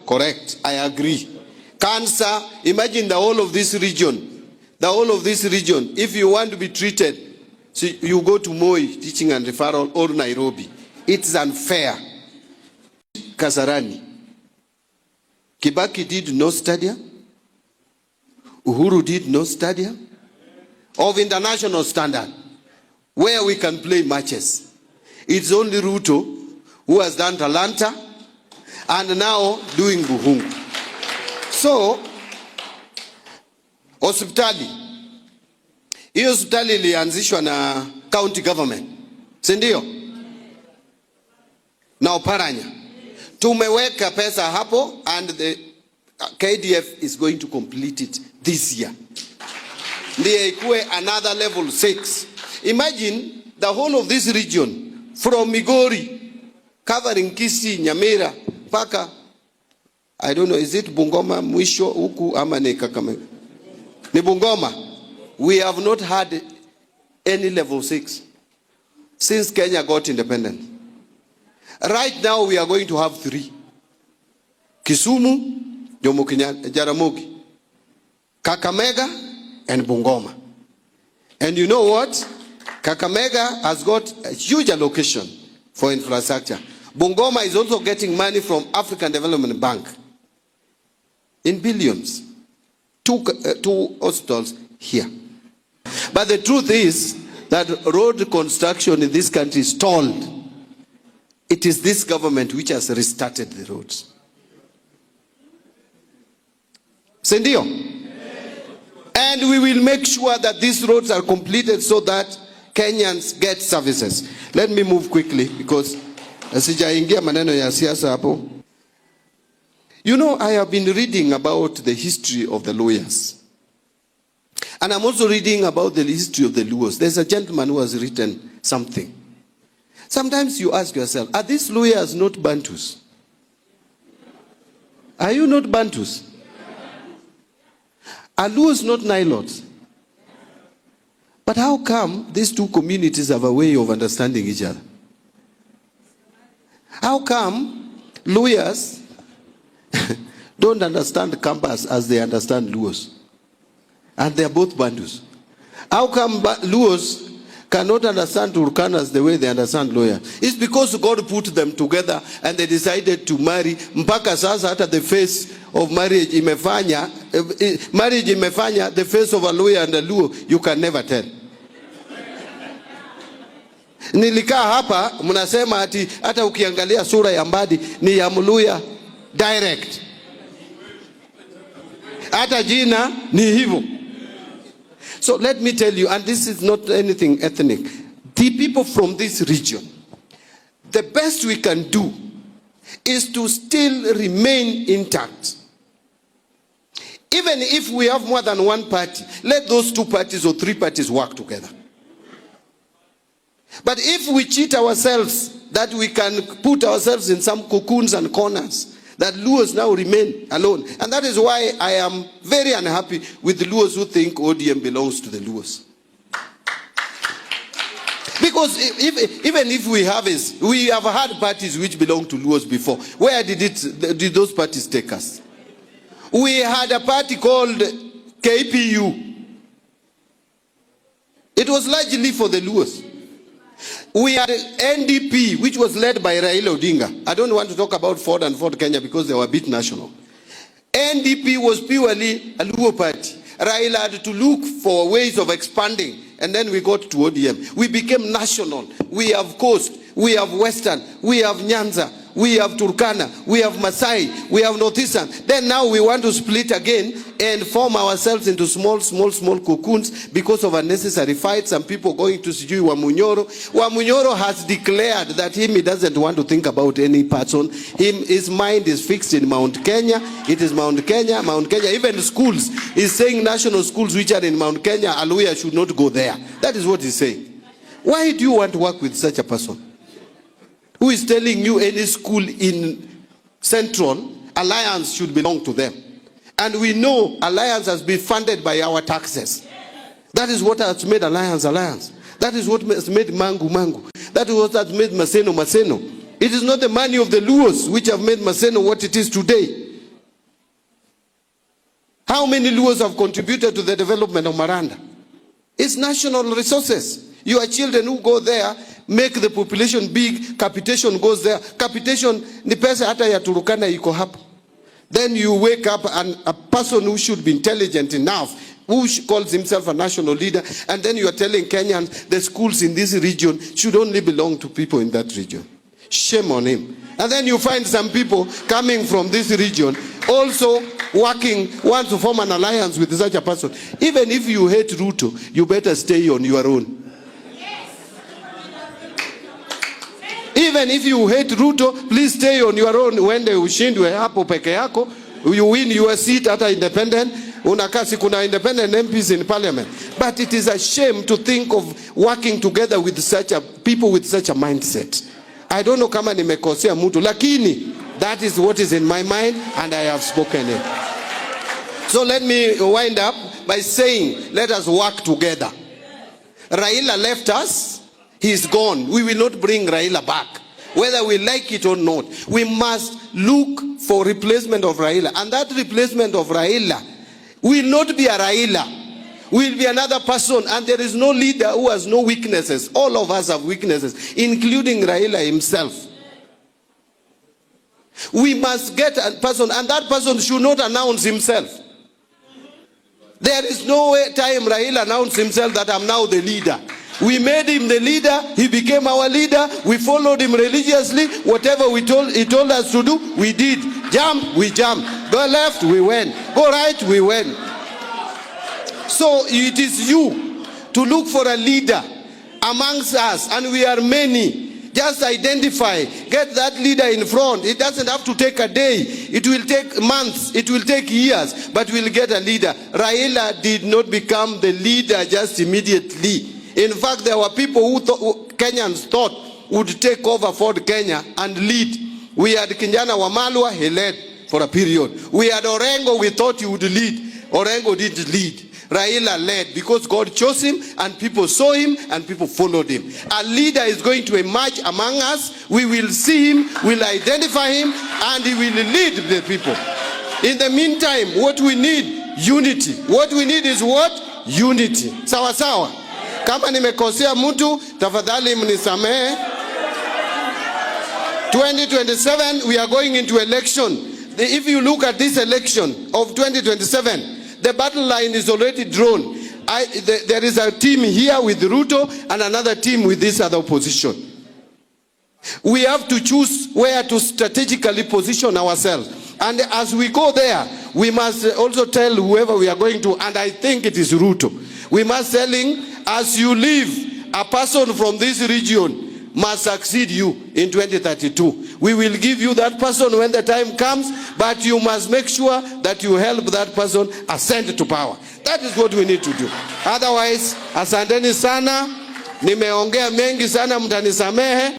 Correct. I agree. Cancer, imagine the whole of this region. The whole of this region. If you want to be treated, so you go to Moi Teaching and Referral or Nairobi. It's unfair. Kasarani. Kibaki did no stadium. Uhuru did no stadium of international standard where we can play matches. It's only Ruto who has done Talanta and now doing Buhungu. So, hospitali. Hiyo hospitali ilianzishwa na county government. Si ndio? Na Oparanya. Tumeweka pesa hapo and the KDF is going to complete it this year. Ndiye ikuwe another level 6. Imagine the whole of this region from Migori covering Kisii, Nyamira, paka I don't know, is it Bungoma mwisho huku ama ni Kakamega? Ni Bungoma. We have not had any level 6 since Kenya got independent. Right now we are going to have 3. Kisumu, Jaramogi, Kakamega, and Bungoma. And you know what? Kakamega has got a huge allocation for infrastructure. Bungoma is also getting money from African Development Bank in billions. 2 hospitals here. But the truth is that road construction in this country is stalled. It is this government which has restarted the roads. Sendio? And we will make sure that these roads are completed so that Kenyans get services. Let me move quickly because sijaingia maneno ya siasa hapo. You know, I have been reading about the history of the lawyers. And I'm also reading about the history of the Luos. There's a gentleman who has written something. Sometimes you ask yourself, are these lawyers not Bantus? Are you not Bantus? Are Luos not Nilots? But how come these two communities have a way of understanding each other? How come lawyers don't understand Kambas as they understand Luos? And they are both Bandus. How come Luos cannot understand Turkanas the way they understand lawyers? It's because God put them together and they decided to marry. Mpaka sasa hata the face of marriage imefanya, the face of a lawyer and a Luo, you can never tell. Nilikaa hapa, mnasema ati hata ukiangalia sura ya Mbadi ni ya Mluya direct. Hata jina ni hivyo. So let me tell you, and this is not anything ethnic, the people from this region, the best we can do is to still remain intact. Even if we have more than one party, let those 2 parties or 3 parties work together. But if we cheat ourselves that we can put ourselves in some cocoons and corners, that Luos now remain alone. And that is why I am very unhappy with the Luos who think ODM belongs to the Luos. Because even if we have had parties which belong to Luos before. Where did those parties take us? We had a party called KPU. It was largely for the Luos. We had NDP, which was led by Raila Odinga. I don't want to talk about Ford and Ford Kenya because they were a bit national. NDP was purely a Luo party. Raila had to look for ways of expanding, and then we got to ODM. We became national. We have Coast, we have Western, we have Nyanza, we have Turkana, we have Masai, we have Northeastern. Then now we want to split again and form ourselves into small cocoons because of unnecessary fights and people going to Sijui Wamunyoro. Wamunyoro has declared that he doesn't want to think about any person. His mind is fixed in Mount Kenya. It is Mount Kenya. Even schools, he's saying national schools which are in Mount Kenya, Aluya should not go there. That is what he's saying. Why do you want to work with such a person? Who is telling you any school in Central Alliance should belong to them? And we know Alliance has been funded by our taxes. That is what has made Alliance. That is what has made Mangu. That is what has made Maseno. It is not the money of the Luos which have made Maseno what it is today. How many Luos have contributed to the development of Maranda? It's national resources. Your children who go there make the population big. Capitation goes there. Capitation ni pesa hata ya Turukana iko hapo. Then you wake up and a person who should be intelligent enough, who calls himself a national leader, and then you are telling Kenyans the schools in this region should only belong to people in that region. Shame on him. And then you find some people coming from this region also want to form an alliance with such a person. Even if you hate Ruto, you better stay on your own. Even if you hate Ruto, please stay on your own. When they ushindwe hapo peke yako, you win your seat at independent. Unakasi kuna independent MPs in parliament. But it is a shame to think of working together with such a people with such a mindset. I don't know kama nimekosea mtu, lakini that is what is in my mind and I have spoken it. So let me wind up by saying, let us work together. Raila left us. He's gone. We will not bring Raila back. Whether we like it or not, we must look for replacement of Raila. And that replacement of Raila will not be a Raila. Will be another person. And there is no leader who has no weaknesses. All of us have weaknesses, including Raila himself. We must get a person, and that person should not announce himself. There is no time Raila announced himself that I'm now the leader. We made him the leader. He became our leader. We followed him religiously. Whatever he told us to do, we did. Jump, we jumped. Go left, we went. Go right, we went. So it is you to look for a leader amongst us, and we are many. Just identify, get that leader in front. It doesn't have to take a day. It will take months. It will take years, but we'll get a leader. Raila did not become the leader just immediately. In fact, there were people who Kenyans thought would take over Ford Kenya and lead. We had Kinjana Wamalwa, he led for a period. We had Orengo, we thought he would lead. Orengo didn't lead. Raila led because God chose him and people saw him and people followed him. A leader is going to emerge among us. We will see him, we'll identify him, and he will lead the people. In the meantime, what we need, unity. What we need is what? Unity. Sawa sawa. Kama nimekosea mtu, tafadhali mnisamehe. 2027, we are going into election. If you look at this election of 2027, the battle line is already drawn. There is a team here with Ruto and another team with this other opposition. We have to choose where to strategically position ourselves. And as we go there, we must also tell whoever we are going to, and I think it is Ruto. We must tell him, as you leave, a person from this region must succeed you in 2032. We will give you that person when the time comes, but you must make sure that you help that person ascend to power. That is what we need to do. Otherwise, asanteni sana, nimeongea mengi sana, mtanisamehe.